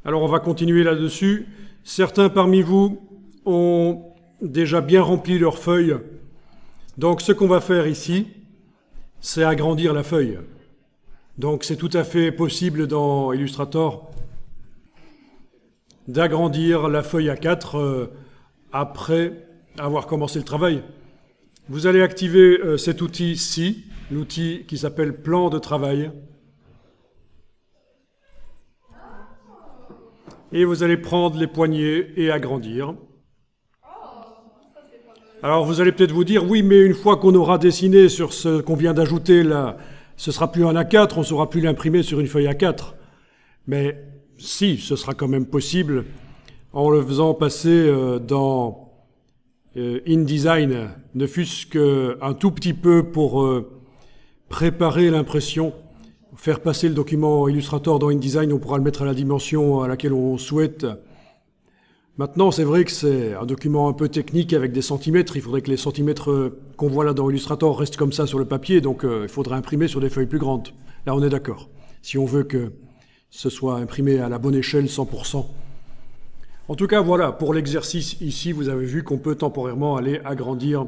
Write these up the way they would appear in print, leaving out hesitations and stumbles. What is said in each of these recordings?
Alors on va continuer là-dessus. Certains parmi vous ont déjà bien rempli leur feuille. Donc ce qu'on va faire ici, c'est agrandir la feuille. Donc c'est tout à fait possible dans Illustrator d'agrandir la feuille A4 après avoir commencé le travail. Vous allez activer cet outil-ci, l'outil qui s'appelle plan de travail. Et vous allez prendre les poignées et agrandir. Alors vous allez peut-être vous dire, oui, mais une fois qu'on aura dessiné sur ce qu'on vient d'ajouter là, ce sera plus un A4, on ne saura plus l'imprimer sur une feuille A4. Mais si, ce sera quand même possible en le faisant passer dans InDesign, ne fût-ce qu'un tout petit peu pour préparer l'impression, faire passer le document Illustrator dans InDesign, on pourra le mettre à la dimension à laquelle on souhaite. Maintenant, c'est vrai que c'est un document un peu technique avec des centimètres. Il faudrait que les centimètres qu'on voit là dans Illustrator restent comme ça sur le papier, donc il faudrait imprimer sur des feuilles plus grandes. Là, on est d'accord. Si on veut que ce soit imprimé à la bonne échelle, 100%. En tout cas, voilà, pour l'exercice ici, vous avez vu qu'on peut temporairement aller agrandir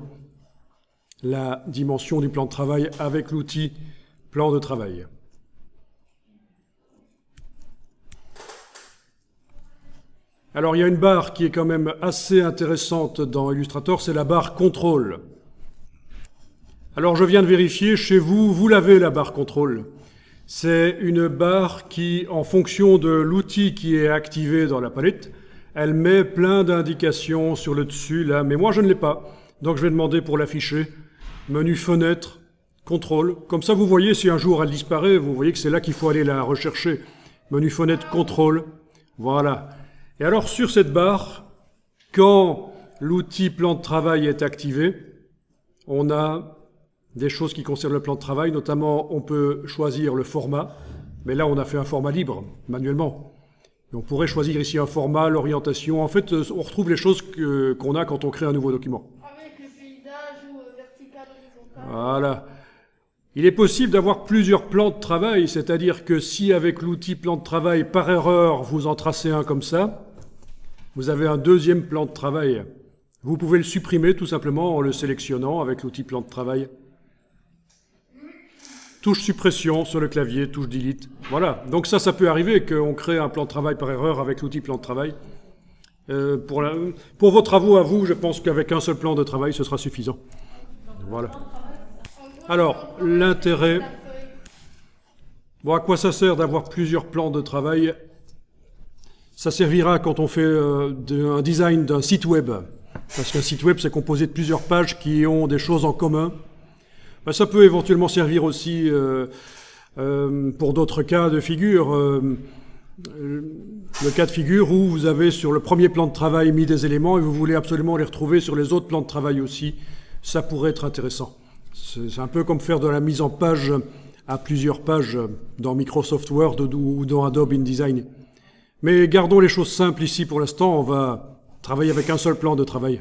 la dimension du plan de travail avec l'outil plan de travail. Alors, il y a une barre qui est quand même assez intéressante dans Illustrator, c'est la barre contrôle. Alors, je viens de vérifier, chez vous, vous l'avez la barre contrôle. C'est une barre qui, en fonction de l'outil qui est activé dans la palette, elle met plein d'indications sur le dessus, là, mais moi je ne l'ai pas. Donc je vais demander pour l'afficher, menu fenêtre, contrôle. Comme ça, vous voyez, si un jour elle disparaît, vous voyez que c'est là qu'il faut aller la rechercher. Menu fenêtre, contrôle, voilà. Et alors, sur cette barre, quand l'outil plan de travail est activé, on a des choses qui concernent le plan de travail, notamment on peut choisir le format, mais là on a fait un format libre, manuellement. Et on pourrait choisir ici un format, l'orientation, en fait on retrouve les choses qu'on a quand on crée un nouveau document. Avec le paysage ou vertical, horizontal. Voilà. Il est possible d'avoir plusieurs plans de travail, c'est-à-dire que si avec l'outil plan de travail, par erreur, vous en tracez un comme ça, vous avez un deuxième plan de travail. Vous pouvez le supprimer tout simplement en le sélectionnant avec l'outil plan de travail. Touche suppression sur le clavier, touche delete. Voilà. Donc ça peut arriver qu'on crée un plan de travail par erreur avec l'outil plan de travail. Pour vos travaux à vous, je pense qu'avec un seul plan de travail, ce sera suffisant. Voilà. Alors, l'intérêt... Bon, à quoi ça sert d'avoir plusieurs plans de travail? Ça servira quand on fait un design d'un site web. Parce qu'un site web, c'est composé de plusieurs pages qui ont des choses en commun. Ben, ça peut éventuellement servir aussi pour d'autres cas de figure. Le cas de figure où vous avez sur le premier plan de travail mis des éléments et vous voulez absolument les retrouver sur les autres plans de travail aussi. Ça pourrait être intéressant. C'est un peu comme faire de la mise en page à plusieurs pages dans Microsoft Word ou dans Adobe InDesign. Mais gardons les choses simples ici pour l'instant. On va travailler avec un seul plan de travail.